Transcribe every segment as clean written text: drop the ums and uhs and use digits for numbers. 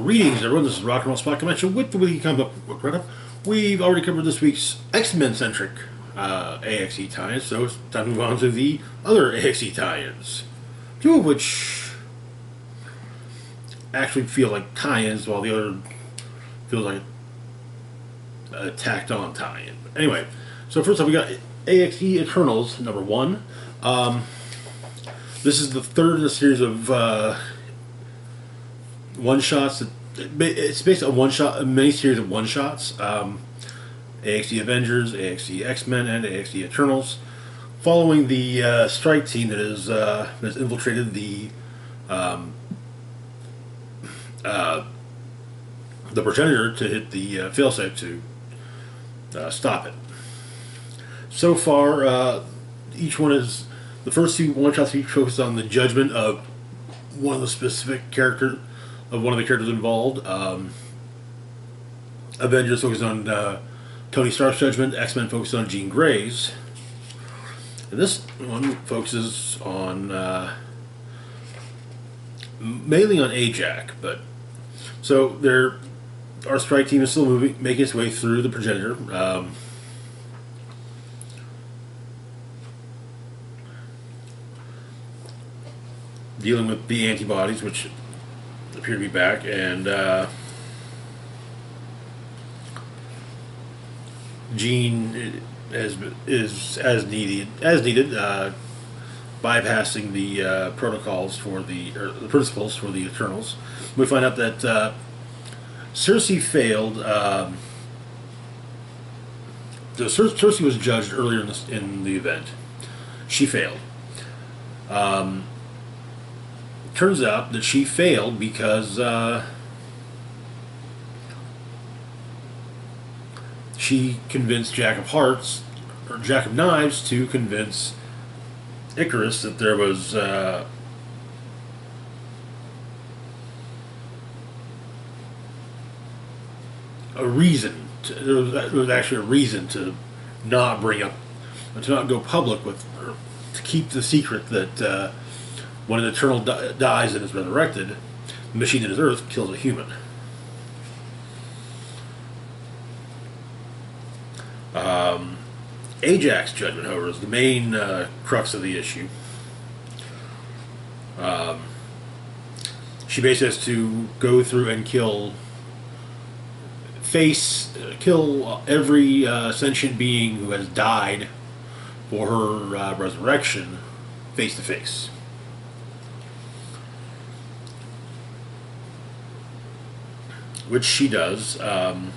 Greetings, everyone. This is Rock and Roll Spot Convention with the weekly comic book wrap-up. We've already covered this week's X-Men-centric AXE tie-ins, so it's time to move on to the other AXE tie-ins. Two of which actually feel like tie-ins, while the other feels like a tacked-on tie-in. Anyway, so first up we got AXE Eternals #1. This is the third in a series of one-shots. It's basically a mini-series of one-shots. AXE Avengers, AXE X-Men, and AXE Eternals, following the strike team that has infiltrated the Progenitor to hit the failsafe to stop it. So far, each one is the first two one-shots each focus on the judgment of one of the specific characters. Of one of the characters involved. Avengers focused on Tony Stark's judgment. X-Men focused on Jean Grey's. And this one focuses on mainly on Ajax, but so our strike team is still making its way through the Progenitor. Dealing with the antibodies, which appear to be back, and Jean is as needed, bypassing the protocols for the principles for the Eternals. We find out that Cersei failed. Cersei was judged earlier in the event. She failed. Turns out that she failed because she convinced Jack of Hearts, or Jack of Knives, to convince Icarus that there was a reason. There was actually a reason to not go public with, or to keep the secret that. When an Eternal dies and is resurrected, the machine that is Earth kills a human. Ajax's judgment, however, is the main crux of the issue. She basically has to go through and kill every sentient being who has died for her resurrection face to face. Which she does. And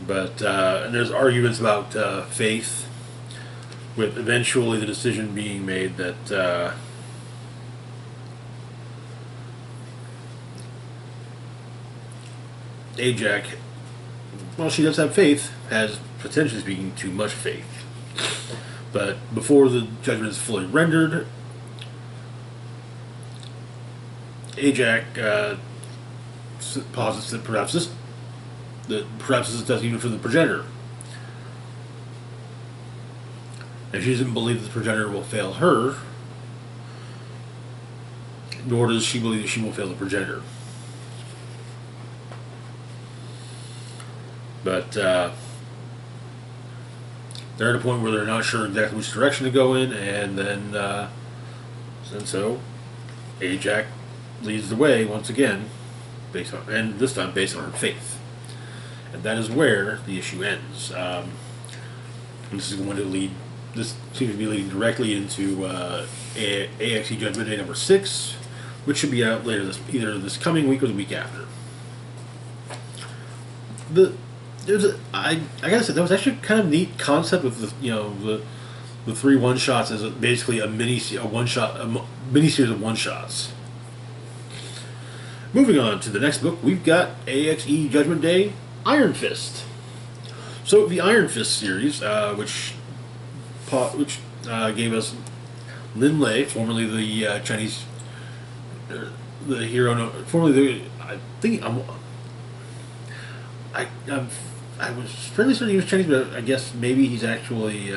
there's arguments about faith, with eventually the decision being made that Ajax, well, she does have faith, has, potentially speaking, too much faith. But before the judgment is fully rendered, Ajax posits that perhaps this does even for the Progenitor. And she doesn't believe that the Progenitor will fail her, nor does she believe that she will fail the Progenitor. But they're at a point where they're not sure exactly which direction to go in, and then and so Ajax leads the way once again, and this time based on her faith, and that is where the issue ends. This is going to lead. This seems to be leading directly into AXE Judgment Day #6, which should be out later either this coming week or the week after. I gotta say, that was actually kind of a neat concept with the three one shots as basically a mini series of one shots. Moving on to the next book, we've got AXE Judgment Day, Iron Fist. So the Iron Fist series, which gave us Lin Lei, formerly the Chinese, the hero, formerly I was fairly certain he was Chinese, but I guess maybe he's actually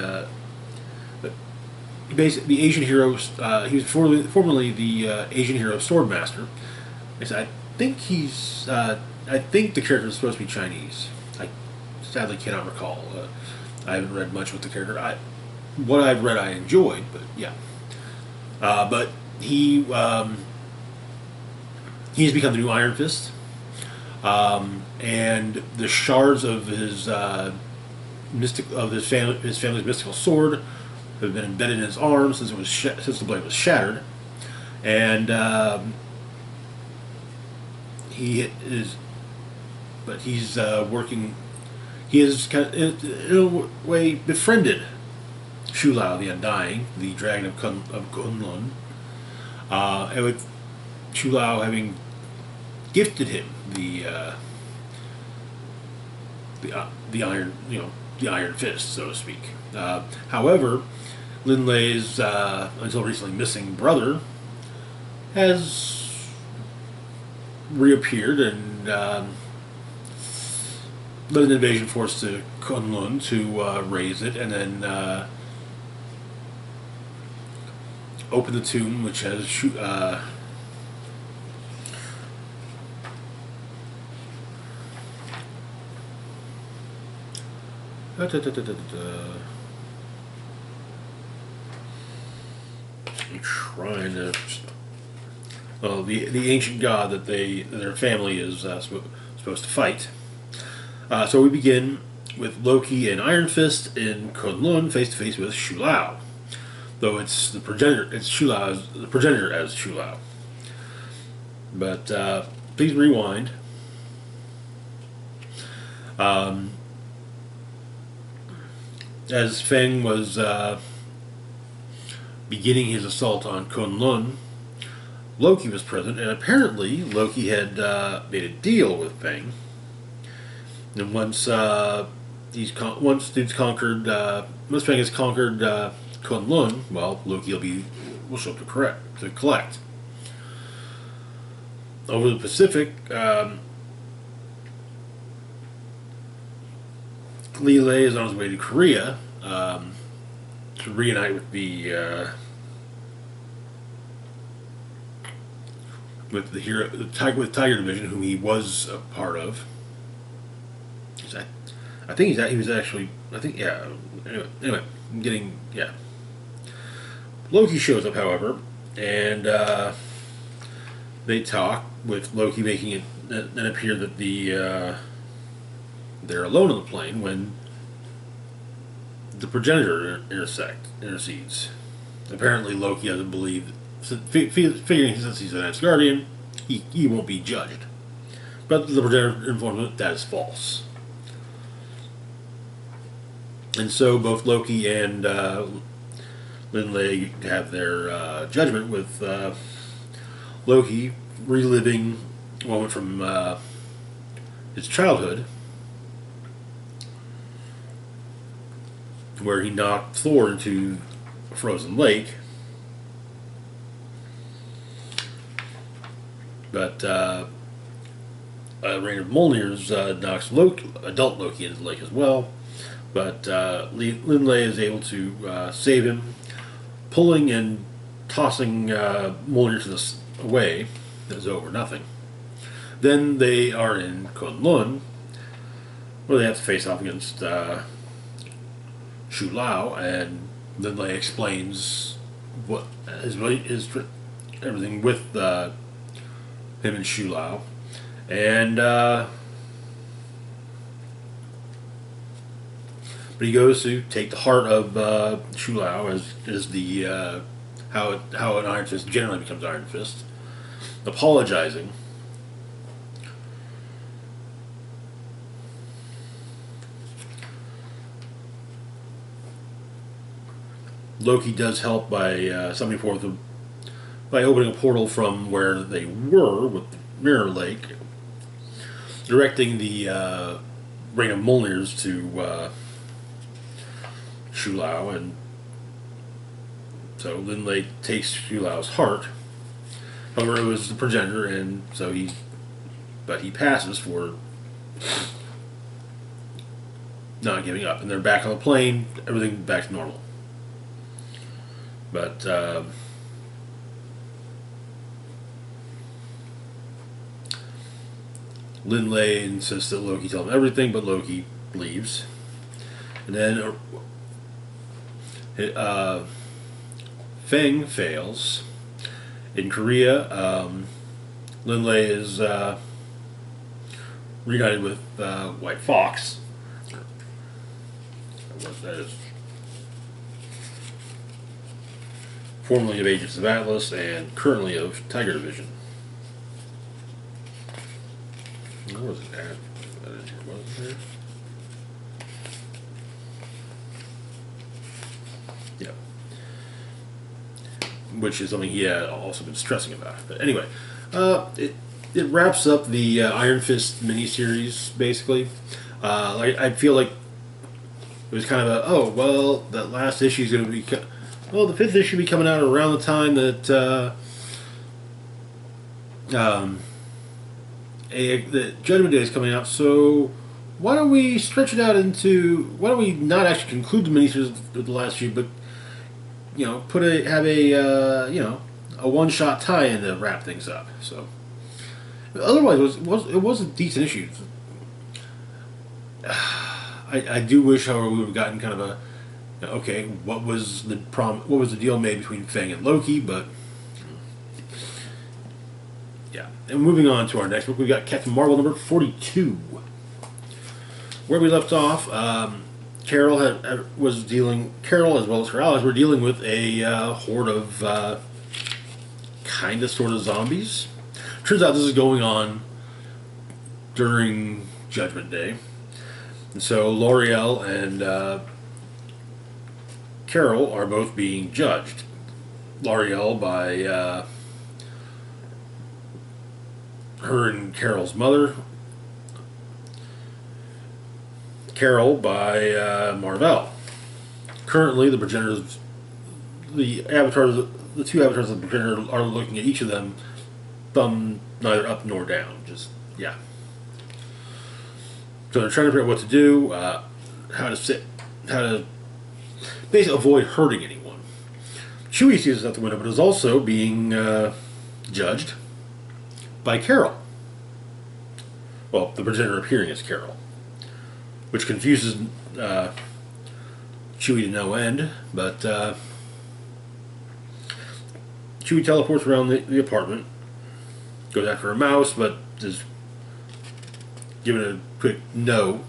basically the Asian hero. He was formerly the Asian hero Swordmaster. I think he's. I think the character is supposed to be Chinese. I sadly cannot recall. I haven't read much with the character. What I've read, I enjoyed, but yeah. But he's become the new Iron Fist, and the shards of his his family's mystical sword have been embedded in his arm since since the blade was shattered, and he is, but he's working. He has kind of, in a way, befriended Shu Lao, the Undying, the Dragon of Kunlun, and with Shu Lao having gifted him the iron, the Iron Fist, so to speak. However, Lin Lei's until recently missing brother has reappeared and led an invasion force to Kunlun to raise it, and then open the tomb, which has I'm trying to. Well, the ancient god that their family is supposed to fight. So we begin with Loki and Iron Fist in Kunlun face to face with Shu Lao. Though it's the progenitor, it's Shu Lao's the progenitor as Shu Lao. But please rewind. As Feng was beginning his assault on Kunlun, Loki was present, and apparently Loki had made a deal with Feng. And once once Feng has conquered Kunlun, well, Loki will show up to collect. Over the Pacific, Li Lei is on his way to Korea to reunite with the Tiger Division, whom he was a part of. I think he was actually. I think yeah. Anyway, I'm getting yeah. Loki shows up, however, and they talk with Loki making it then appear that they're alone on the plane when the progenitor intercedes. Apparently, Loki doesn't believe, figuring since he's an Asgardian, he won't be judged. But the progenitor informs him that is false. And so both Loki and Lin Lei have their judgment, with Loki reliving a moment from his childhood where he knocked Thor into a frozen lake. But a rain of Mjolnirs knocks adult Loki into the lake as well. But Lin Lei is able to save him, pulling and tossing Mjolnir away as over nothing. Then they are in Kunlun, where they have to face off against Shu Lao, and Lin Lei explains what is everything with him and Shu Lao, and but he goes to take the heart of Shu Lao as the how an Iron Fist generally becomes Iron Fist, apologizing. Loki does help by summoning forth by opening a portal from where they were with the Mirror Lake, directing the rain of Mjolnirs to Shu Lao, and so Lin Lei takes Shu Lao's heart. However, it was the progenitor, and so he passes for not giving up, and they're back on the plane. Everything back to normal. But Lindley insists that Loki tell him everything, but Loki leaves. And then Feng fails. In Korea, Lindley is reunited with White Fox. What that is. Formerly of Agents of Atlas and currently of Tiger Division. Where was it at? Was it there? Yeah. Which is something he had also been stressing about. But anyway, it wraps up the Iron Fist miniseries, basically. I feel like it was kind of that last issue is going to be... Well, the 5th issue will be coming out around the time that the Judgment Day is coming out, so why don't we stretch it out into... Why don't we not actually conclude the miniseries with the last issue, but, have a one-shot tie-in to wrap things up. So, otherwise, it was a decent issue. I do wish, however, we would have gotten kind of a... Okay, what was the deal made between Feng and Loki? But yeah, and moving on to our next book, we got Captain Marvel number 42. Where we left off, Carol as well as her allies were dealing with a horde of kind of sort of zombies. Turns out this is going on during Judgment Day, and so L'Oreal and Carol are both being judged. L'Oreal by her and Carol's mother. Carol by Marvel. Currently, the progenitors, the two avatars of the progenitor are looking at each of them, thumb neither up nor down. Just yeah. So they're trying to figure out what to do, how to basically avoid hurting anyone. Chewie sees this out the window, but is also being judged by Carol. Well, the progenitor appearing as Carol, which confuses Chewie to no end. But Chewie teleports around the apartment, goes after a mouse, but is given a quick no.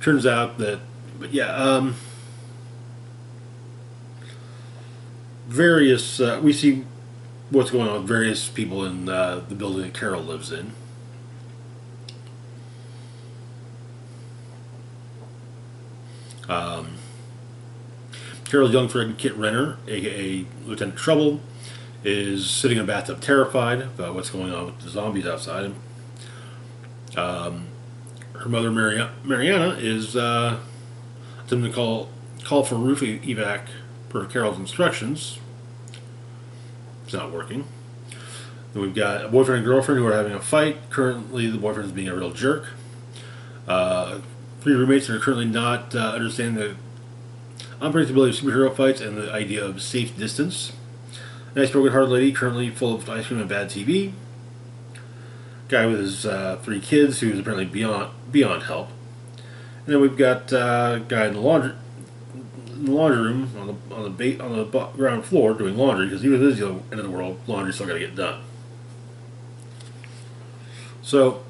Turns out that, but yeah. Various we see what's going on with various people in the building that Carol lives in. Carol's young friend Kit Renner, aka Lieutenant Trouble, is sitting in a bathtub terrified about what's going on with the zombies outside. Her mother Mariana is attempting to call for roof evac per Carol's instructions. It's not working. Then we've got a boyfriend and girlfriend who are having a fight. Currently, the boyfriend is being a real jerk. 3 roommates that are currently not understanding the unpredictability of superhero fights and the idea of safe distance. Nice broken-hearted lady currently full of ice cream and bad TV. Guy with his 3 kids who's apparently beyond help. And then we've got a guy in the laundry room on the ground floor doing laundry, because even at this end of the world, laundry's still got to get done. So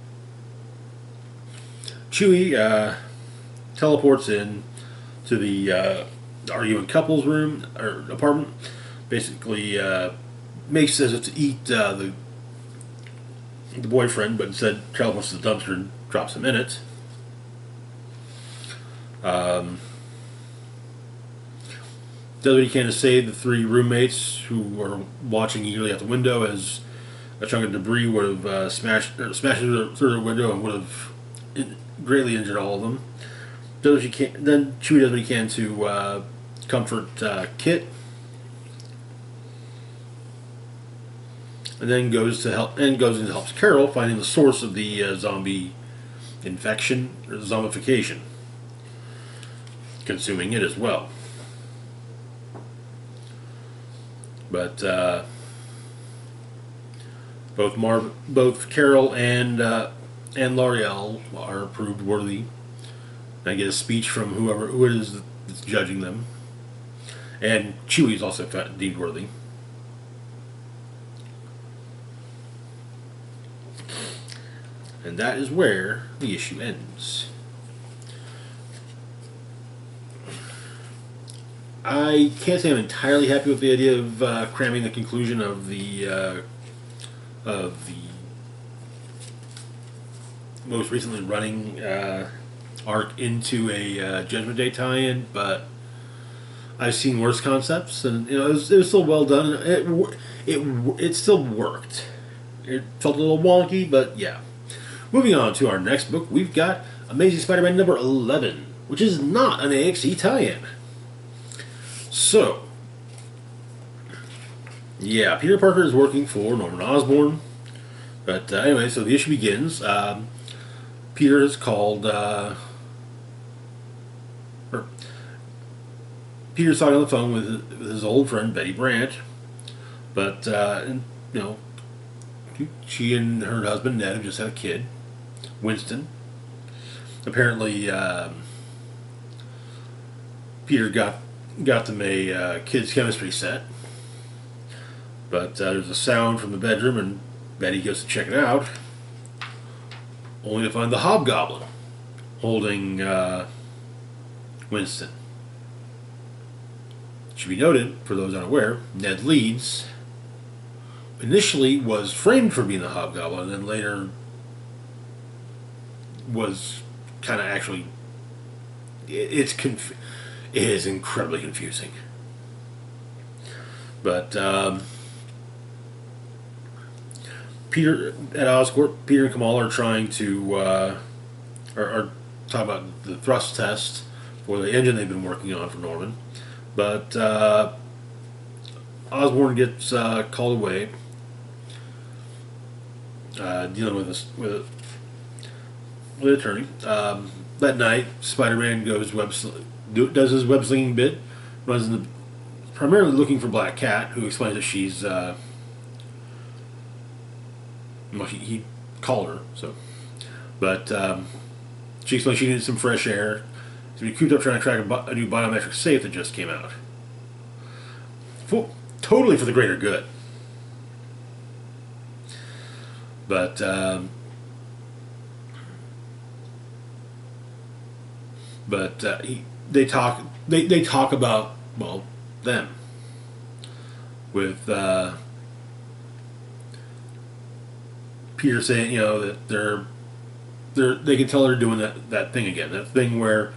Chewie teleports in to the arguing couples room or apartment. Basically, makes as if to eat the boyfriend, but instead teleports to the dumpster and drops him in it. Does what he can to save the 3 roommates who are watching eagerly out the window as a chunk of debris would have smashed through the window and would have greatly injured all of them. Then Chewie does what he can to comfort Kit, and then goes and helps Carol finding the source of the zombie infection or zombification, consuming it as well. But both Carol and L'Oreal are proved worthy. I get a speech from who it is that's judging them, and Chewie is also deemed worthy. And that is where the issue ends. I can't say I'm entirely happy with the idea of cramming the conclusion of the most recently running arc into a Judgment Day tie-in, but I've seen worse concepts, and it was still well done. It still worked. It felt a little wonky, but yeah. Moving on to our next book, we've got Amazing Spider-Man number 11, which is not an AXE tie-in. So, yeah, Peter Parker is working for Norman Osborn. But anyway, so the issue begins. Peter is called. Peter's talking on the phone with his old friend Betty Brant, but she and her husband Ned have just had a kid, Winston. Apparently, Peter got them a kids' chemistry set, but there's a sound from the bedroom, and Betty goes to check it out, only to find the Hobgoblin holding Winston. It should be noted, for those unaware, Ned Leeds initially was framed for being the Hobgoblin, and then later was kind of actually. It is incredibly confusing. But Peter at Oscorp, Peter and Kamala are trying to are talking about the thrust test for the engine they've been working on for Norman. But Osborn gets called away, dealing with an attorney. That night, Spider-Man does his web slinging bit, runs primarily looking for Black Cat, who explains that she's he called her, so, but she explains she needed some fresh air. To be cooped up trying to crack a new biometric safe that just came out. Totally for the greater good. But they talk about, well, them with Peter saying, that they can tell they're doing that thing again, that thing where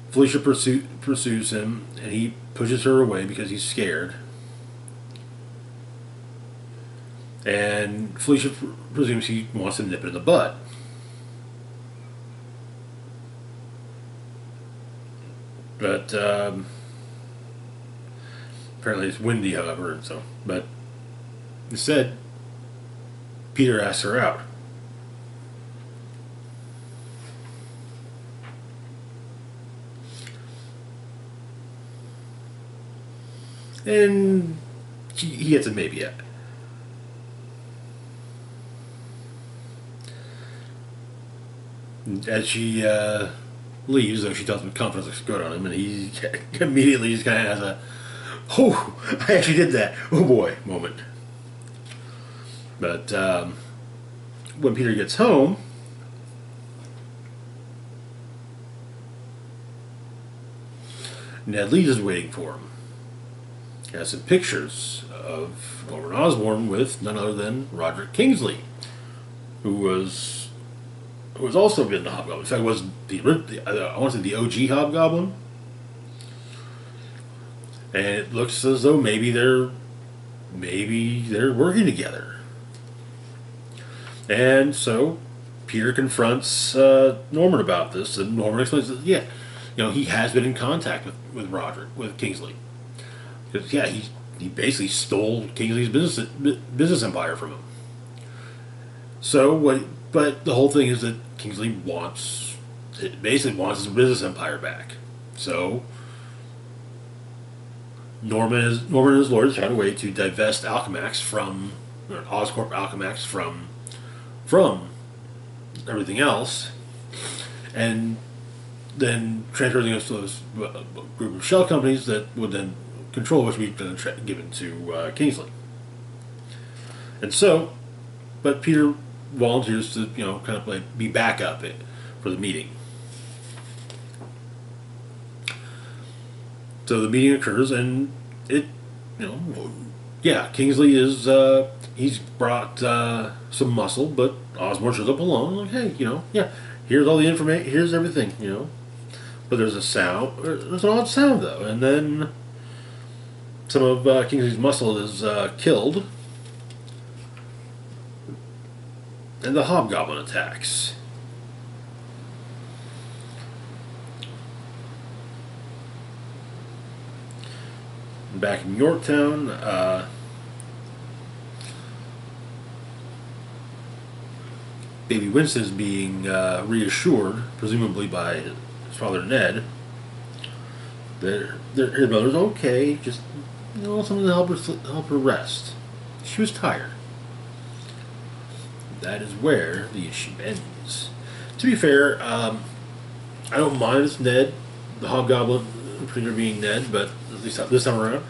Felicia pursues him, and he pushes her away because he's scared. And Felicia presumes he wants to nip it in the butt. But apparently it's windy, however, and so. But instead, Peter asks her out. And he gets a maybe at. As she leaves, though, she tells him confidence looks good on him, and he immediately just kind of has a, oh, I actually did that, oh boy, moment. But when Peter gets home, Ned Leeds is waiting for him. He has some pictures of Norman Osborn with none other than Roderick Kingsley, who was also been the Hobgoblin. In fact, was I want to say the OG Hobgoblin, and it looks as though maybe they're working together. And so Peter confronts Norman about this, and Norman explains that he has been in contact with Roderick, with Kingsley. Because he basically stole Kingsley's business empire from him. So but the whole thing is that Kingsley basically wants his business empire back. So Norman and his lawyers found a way to divest Alchemax from, or Oscorp Alchemax from everything else, and then transfer everything else to those group of shell companies that would then control, which would be then given to Kingsley. And so, but Peter volunteers to, kind of like be backup for the meeting. So the meeting occurs, and Kingsley is, he's brought some muscle, but Osborn shows up alone. Like, hey, here's all the information, here's everything, But there's there's an odd sound though, and then some of Kingsley's muscle is killed, and the Hobgoblin attacks. Back in Yorktown, Baby Winston is being reassured, presumably by his father Ned, that her mother's okay, just something to help her rest. She was tired. That is where the issue ends. To be fair, I don't mind it's Ned, the Hobgoblin, particularly being Ned, but at least this time around,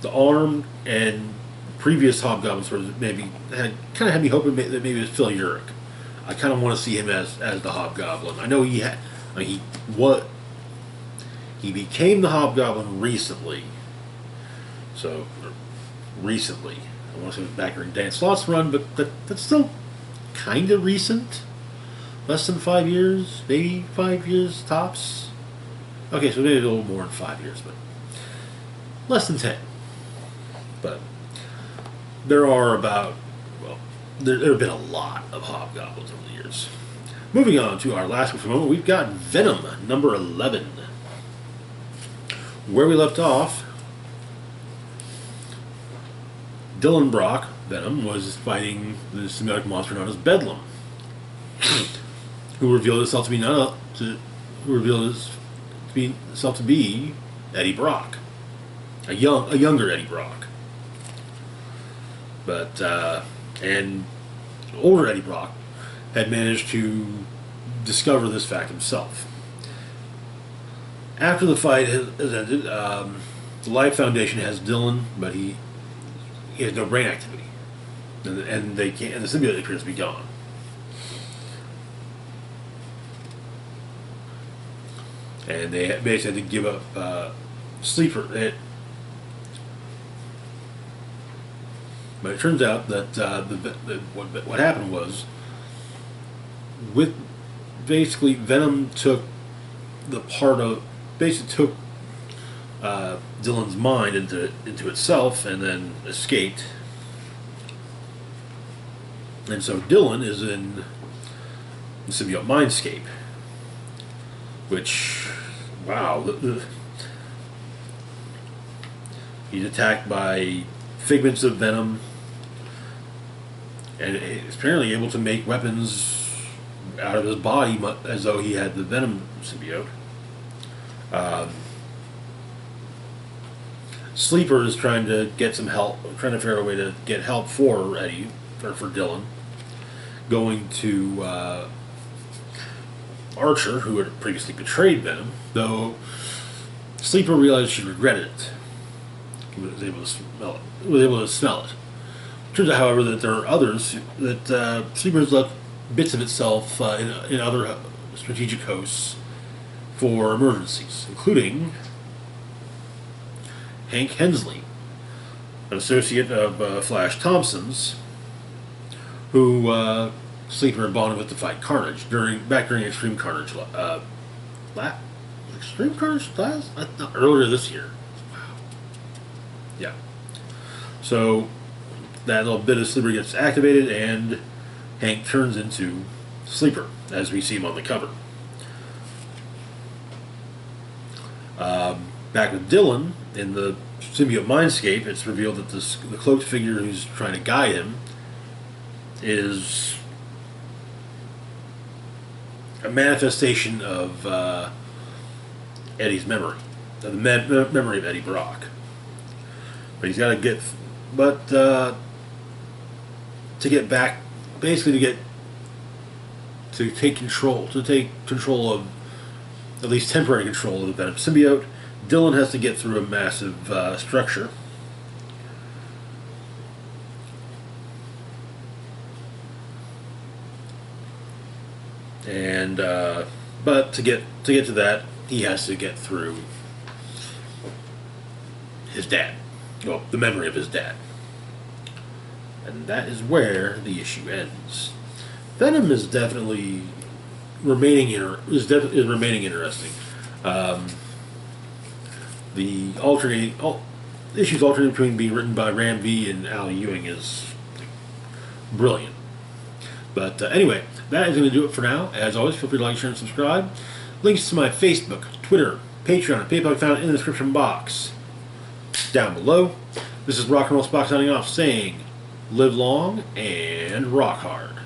the arm and previous Hobgoblin stories maybe kind of had me hoping that maybe it was Phil Urich. I kind of want to see him as the Hobgoblin. I know he became the Hobgoblin recently. So recently, I want to say it was back during Dan Slott's run, but that's still kind of recent. Less than 5 years, maybe 5 years tops. Okay, so maybe a little more than 5 years, but less than 10. But there are there have been a lot of Hobgoblins over the years. Moving on to our last one for a moment, we've got Venom, number 11. Where we left off, Dylan Brock, Venom, was fighting the symbiotic monster known as Bedlam, who revealed himself to be Eddie Brock, a younger Eddie Brock, but and older Eddie Brock had managed to discover this fact himself. After the fight has ended, the Life Foundation has Dylan, but he has no brain activity, and they can't. And the symbiote appears to be gone. And they basically had to give up Sleeper. But it turns out that what happened was, basically Venom took Dylan's mind into itself and then escaped. And so Dylan is in the symbiote mindscape, which, wow, he's attacked by figments of Venom, and is apparently able to make weapons out of his body as though he had the Venom symbiote. Sleeper is trying to get some help, trying to figure out a way to get help for Eddie, or for Dylan, going to Archer, who had previously betrayed Venom, though Sleeper realized she regretted it. He was able to smell it. Turns out, however, that there are others that Sleeper has left bits of itself in other strategic hosts for emergencies, including Hank Hensley, an associate of Flash Thompson's, who Sleeper had bonded with to fight Carnage during Extreme Carnage. Extreme Carnage earlier this year. Wow. Yeah. So that little bit of Sleeper gets activated, and Hank turns into Sleeper, as we see him on the cover. Back with Dylan, in the symbiote mindscape, it's revealed that the cloaked figure who's trying to guide him is a manifestation of Eddie's memory. memory of Eddie Brock. But he's got to get, to get back, basically to take control of, at least temporary control of the Venom symbiote. Dylan has to get through a massive structure. And but to get to that, he has to get through his dad. Well, the memory of his dad. And that is where the issue ends. Venom is definitely remaining interesting. The issues alternating between being written by Ram V and Al Ewing is brilliant. But anyway, that is going to do it for now. As always, feel free to like, share, and subscribe. Links to my Facebook, Twitter, Patreon, and PayPal found in the description box down below. This is Rock and Roll Spock signing off, saying, live long and rock hard.